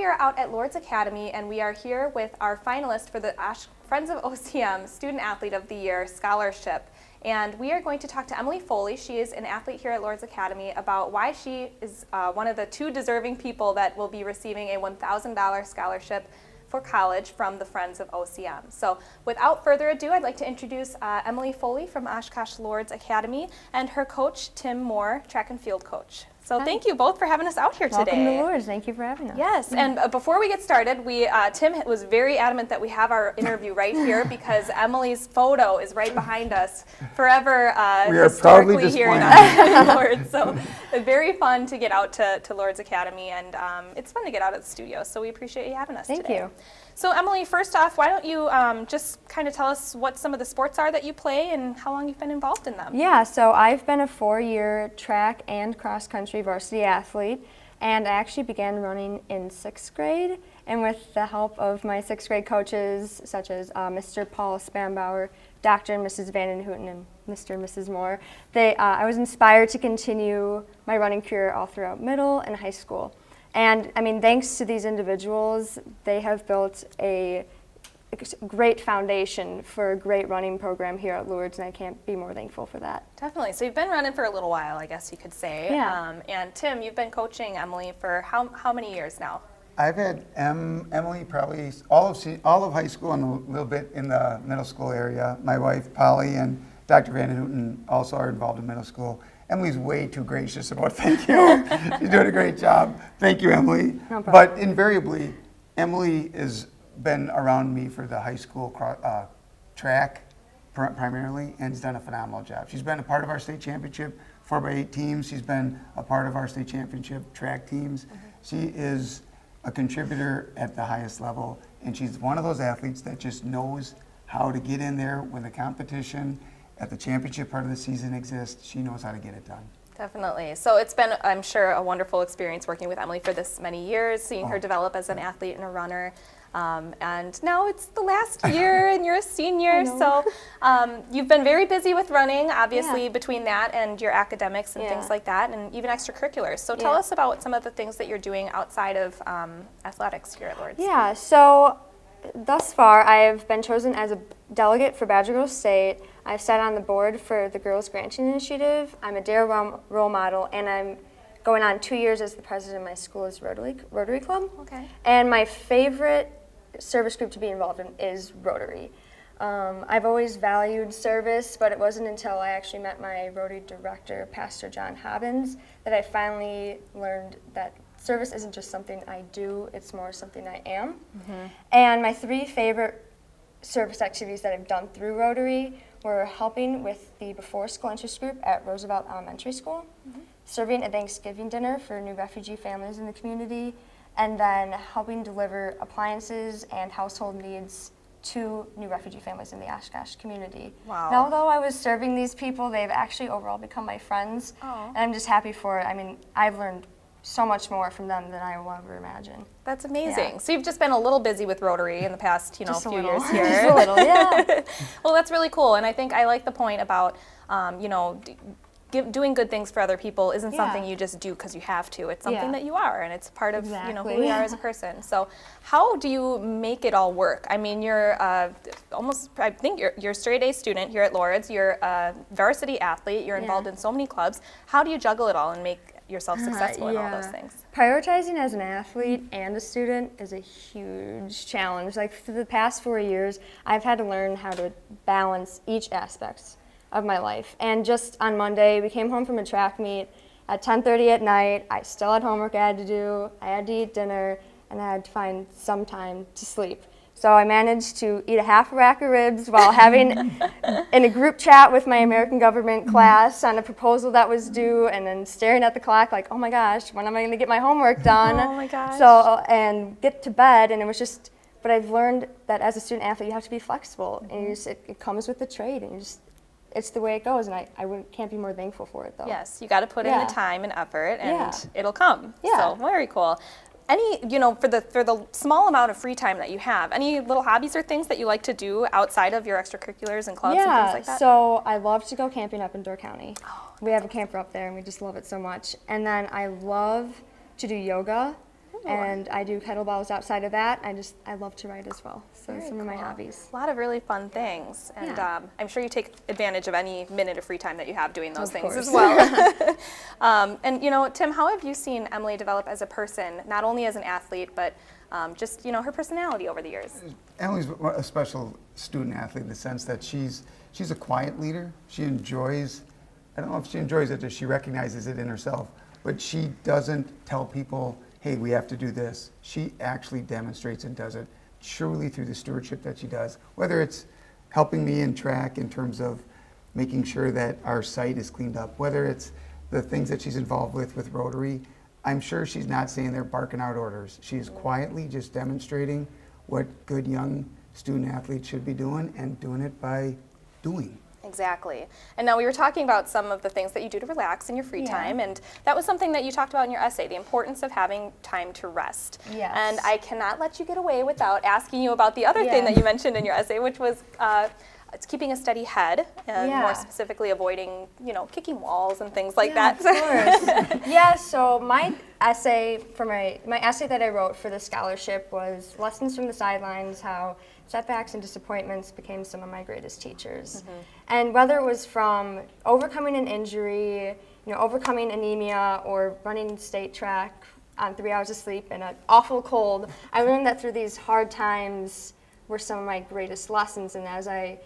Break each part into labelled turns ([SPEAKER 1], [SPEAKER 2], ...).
[SPEAKER 1] here out at Lourdes Academy, and we are here with our finalist for the Friends of OCM Student Athlete of the Year Scholarship. And we are going to talk to Emily Foley. She is an athlete here at Lourdes Academy about why she is one of the 2 deserving people that will be receiving a $1,000 scholarship for college from the Friends of OCM. So without further ado, I'd like to introduce Emily Foley from Oshkosh Lourdes Academy and her coach, Tim Moore, track and field coach. So Thank you both for having us out here today.
[SPEAKER 2] Welcome to Lourdes. Thank you for having us.
[SPEAKER 1] Yes, and before we get started, Tim was very adamant that we have our interview right here because Emily's photo is right behind us, forever historically here in Lourdes. So very fun to get out to Lourdes Academy, and it's fun to get out of the studio, so we appreciate you having us today.
[SPEAKER 2] Thank you.
[SPEAKER 1] So Emily, first off, why don't you just kind of tell us what some of the sports are that you play and how long you've been involved in them?
[SPEAKER 2] Yeah, so I've been a 4-year track and cross-country varsity athlete, and I actually began running in 6th grade, and with the help of my 6th grade coaches, such as Mr. Paul Spanbauer, Dr. and Mrs. Vanden Hooten, and Mr. and Mrs. Moore, I was inspired to continue my running career all throughout middle and high school. And I mean, thanks to these individuals, they have built a great foundation for a great running program here at Lourdes, and I can't be more thankful for that.
[SPEAKER 1] Definitely. So you've been running for a little while, I guess you could say.
[SPEAKER 2] Yeah.
[SPEAKER 1] And Tim, you've been coaching Emily for how many years now?
[SPEAKER 3] I've had Emily probably all of high school and a little bit in the middle school area. My wife, Polly, and Dr. Vanden Hooten also are involved in middle school. Emily's way too gracious about thank you. She's doing a great job. Thank you, Emily.
[SPEAKER 2] No problem.
[SPEAKER 3] But invariably, Emily has been around me for the high school track primarily and has done a phenomenal job. She's been a part of our state championship 4x8 teams. She's been a part of our state championship track teams. She is a contributor at the highest level, and she's one of those athletes that just knows how to get in there when the competition at the championship part of the season exists. She knows how to get it done.
[SPEAKER 1] Definitely. So it's been, I'm sure, a wonderful experience working with Emily for this many years, seeing her develop as an athlete and a runner. And now it's the last year and you're a senior, so you've been very busy with running, obviously, between that and your academics and things like that, and even extracurriculars. So tell us about some of the things that you're doing outside of athletics here at Lourdes.
[SPEAKER 2] Yeah, so thus far I have been chosen as a delegate for Badger Girls State. I've sat on the board for the Girls Granting Initiative. I'm a DARE role model, and I'm going on 2 years as the president of my school's Rotary Club.
[SPEAKER 1] Okay.
[SPEAKER 2] And my favorite service group to be involved in is Rotary. I've always valued service, but it wasn't until I actually met my Rotary director, Pastor John Hobbins, that I finally learned that service isn't just something I do, it's more something I am. And my 3 favorite service activities that I've done through Rotary were helping with the before school interest group at Roosevelt Elementary School, serving a Thanksgiving dinner for new refugee families in the community, and then helping deliver appliances and household needs to new refugee families in the Oshkosh community.
[SPEAKER 1] Wow.
[SPEAKER 2] And although I was serving these people, they've actually overall become my friends, and I'm just happy for it. I mean, I've learned so much more from them than I will ever imagine.
[SPEAKER 1] That's amazing.
[SPEAKER 2] Yeah.
[SPEAKER 1] So you've just been a little busy with Rotary in the past, few years here.
[SPEAKER 2] Just a little, yeah.
[SPEAKER 1] Well, that's really cool, and I think I like the point about, doing good things for other people isn't something you just do because you have to. It's something that you are, and it's part of who you are as a person. So how do you make it all work? I mean, you're I think you're a straight A student here at Lourdes. You're a varsity athlete. You're involved in so many clubs. How do you juggle it all and make yourself successful in all those things?
[SPEAKER 2] Prioritizing as an athlete and a student is a huge challenge. Like for the past 4 years, I've had to learn how to balance each aspect of my life. And just on Monday, we came home from a track meet at 10:30 at night. I still had homework I had to do. I had to eat dinner, and I had to find some time to sleep. So I managed to eat a half a rack of ribs while having in a group chat with my American government class on a proposal that was due, and then staring at the clock like, oh my gosh, when am I going to get my homework done?
[SPEAKER 1] Oh my gosh.
[SPEAKER 2] So, and get to bed, and it was just, but I've learned that as a student athlete, you have to be flexible, and it comes with the trade, and it's the way it goes, and I can't be more thankful for it, though.
[SPEAKER 1] Yes, you got to put in the time and effort, and it'll come.
[SPEAKER 2] Yeah.
[SPEAKER 1] So very cool. Any, for the small amount of free time that you have, any little hobbies or things that you like to do outside of your extracurriculars and clubs and things like that?
[SPEAKER 2] So I love to go camping up in Door County. We have a camper up there, and we just love it so much. And then I love to do yoga. And I do kettlebells outside of that. I love to write as well. So
[SPEAKER 1] Very
[SPEAKER 2] some of my
[SPEAKER 1] cool.
[SPEAKER 2] hobbies.
[SPEAKER 1] A lot of really fun things. And
[SPEAKER 2] Yeah.
[SPEAKER 1] I'm sure you take advantage of any minute of free time that you have doing those
[SPEAKER 2] Of
[SPEAKER 1] things as
[SPEAKER 2] course.
[SPEAKER 1] well. And, you know, Tim, how have you seen Emily develop as a person, not only as an athlete, but just, you know, her personality over the years?
[SPEAKER 3] Emily's a special student athlete in the sense that she's a quiet leader. She enjoys, I don't know if she enjoys it or she recognizes it in herself, but she doesn't tell people, hey, we have to do this. She actually demonstrates and does it truly through the stewardship that she does, whether it's helping me in track in terms of making sure that our site is cleaned up, whether it's the things that she's involved with Rotary. I'm sure she's not saying they're barking out orders. She's quietly just demonstrating what good young student athletes should be doing and doing it by doing.
[SPEAKER 1] Exactly. And now we were talking about some of the things that you do to relax in your free
[SPEAKER 2] Yeah.
[SPEAKER 1] time, and that was something that you talked about in your essay, the importance of having time to rest.
[SPEAKER 2] Yes.
[SPEAKER 1] And I cannot let you get away without asking you about the other thing
[SPEAKER 2] Yeah.
[SPEAKER 1] that you mentioned in your essay, which was it's keeping a steady head, and
[SPEAKER 2] Yeah.
[SPEAKER 1] more specifically avoiding, you know, kicking walls and things like
[SPEAKER 2] Yeah,
[SPEAKER 1] that.
[SPEAKER 2] of course. Yeah, so my essay that I wrote for the scholarship was lessons from the sidelines, how setbacks and disappointments became some of my greatest teachers. And whether it was from overcoming an injury, you know, overcoming anemia, or running state track on 3 hours of sleep in an awful cold, I learned that through these hard times were some of my greatest lessons. And as I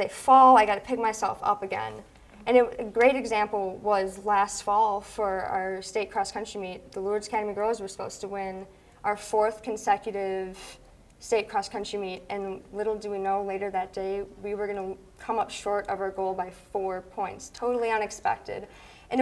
[SPEAKER 2] fall, I got to pick myself up again. And a great example was last fall for our state cross-country meet. The Lourdes Academy girls were supposed to win our 4th consecutive state cross-country meet, and little do we know, later that day, we were going to come up short of our goal by 4 points. Totally unexpected. And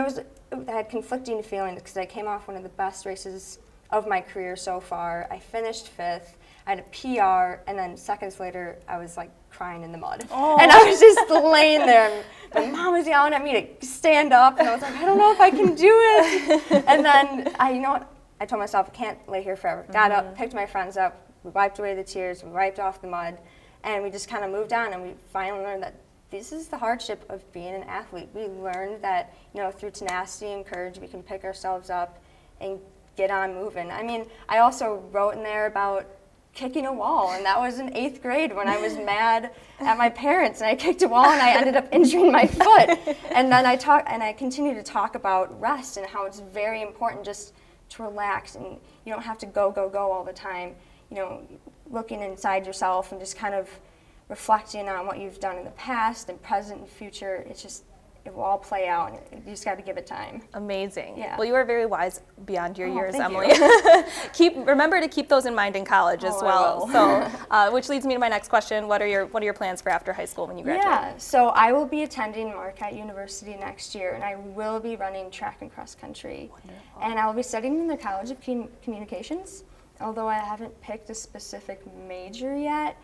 [SPEAKER 2] I had conflicting feelings because I came off one of the best races of my career so far. I finished 5th. I had a PR, and then seconds later, I was like crying in the mud.
[SPEAKER 1] Oh.
[SPEAKER 2] And I was just laying there. My mom was yelling at me to stand up, and I was like, I don't know if I can do it. And then, I told myself, I can't lay here forever. Got up, picked my friends up, we wiped away the tears, we wiped off the mud, and we just kind of moved on, and we finally learned that this is the hardship of being an athlete. We learned that, you know, through tenacity and courage, we can pick ourselves up and get on moving. I mean, I also wrote in there about kicking a wall, and that was in 8th grade when I was mad at my parents, and I kicked a wall and I ended up injuring my foot. And then I continue to talk about rest and how it's very important just to relax, and you don't have to go all the time. You know, looking inside yourself and just kind of reflecting on what you've done in the past and present and future. It will all play out, and you just got to give it time.
[SPEAKER 1] Amazing.
[SPEAKER 2] Yeah.
[SPEAKER 1] Well, you are very wise beyond your years,
[SPEAKER 2] thank
[SPEAKER 1] Emily.
[SPEAKER 2] you.
[SPEAKER 1] Remember to keep those in mind in college as
[SPEAKER 2] I
[SPEAKER 1] well.
[SPEAKER 2] will.
[SPEAKER 1] So, which leads me to my next question: What are your plans for after high school when you graduate?
[SPEAKER 2] Yeah, so I will be attending Marquette University next year, and I will be running track and cross country.
[SPEAKER 1] Wonderful.
[SPEAKER 2] And I will be studying in the College of Communications, although I haven't picked a specific major yet.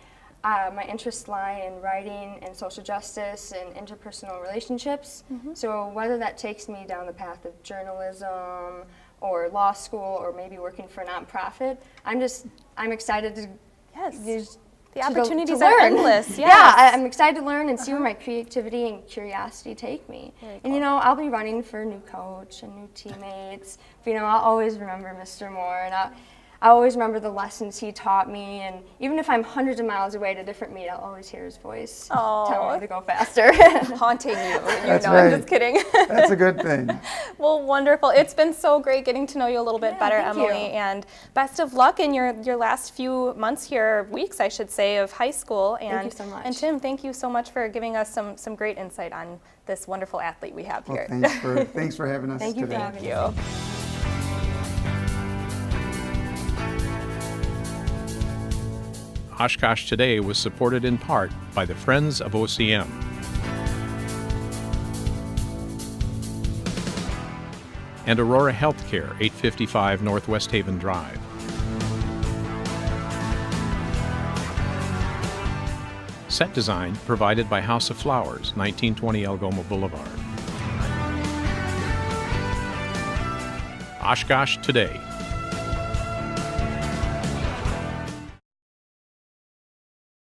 [SPEAKER 2] My interests lie in writing and social justice and interpersonal relationships. So whether that takes me down the path of journalism or law school or maybe working for a nonprofit, I'm excited to
[SPEAKER 1] Yes. The
[SPEAKER 2] to
[SPEAKER 1] opportunities
[SPEAKER 2] to
[SPEAKER 1] are
[SPEAKER 2] learn.
[SPEAKER 1] endless. Yes.
[SPEAKER 2] Yeah, I'm excited to learn and see where my creativity and curiosity take me.
[SPEAKER 1] Very
[SPEAKER 2] And
[SPEAKER 1] cool.
[SPEAKER 2] you know, I'll be running for a new coach and new teammates. But, you know, I'll always remember Mr. Moore, and I always remember the lessons he taught me. And even if I'm hundreds of miles away at a different meet, I'll always hear his voice telling me to go faster.
[SPEAKER 1] Haunting you.
[SPEAKER 3] That's
[SPEAKER 1] I'm
[SPEAKER 3] right.
[SPEAKER 1] just kidding.
[SPEAKER 3] That's a good thing.
[SPEAKER 1] Well, wonderful. It's been so great getting to know you a little bit better,
[SPEAKER 2] thank you.
[SPEAKER 1] Emily. And best of luck in your last few months here, weeks, I should say, of high school. And,
[SPEAKER 2] you so much.
[SPEAKER 1] And Tim, thank you so much for giving us some great insight on this wonderful athlete we have
[SPEAKER 3] Well,
[SPEAKER 1] here.
[SPEAKER 3] thanks for having us
[SPEAKER 2] Thank you for
[SPEAKER 3] today.
[SPEAKER 2] having
[SPEAKER 1] Thank you.
[SPEAKER 4] Oshkosh Today was supported in part by the Friends of OCM. And Aurora Healthcare, 855 Northwest Haven Drive. Set design provided by House of Flowers, 1920 Algoma Boulevard. Oshkosh Today.